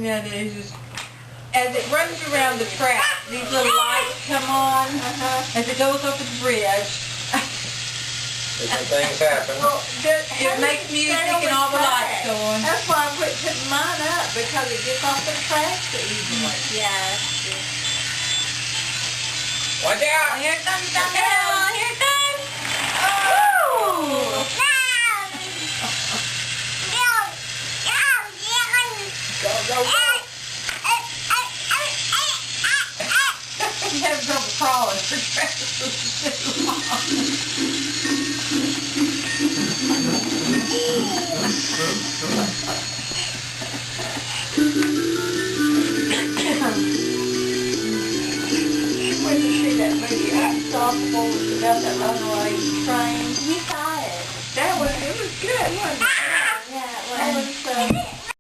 Yeah, it is. As it runs around the track, these little lights come on as it goes over the bridge. Different things happen. Well, it makes music and all the lights go on. That's why I quit putting mine up, because it gets off the track so easily. Yeah. Watch out! Here comes the hell. Here it comes. Oh! Go, go, go! You have trouble crawling. The track is too long. When you see that movie, Unstoppable, it's about that runaway train. We saw it. It was good, wasn't it? Yeah, it That was. was,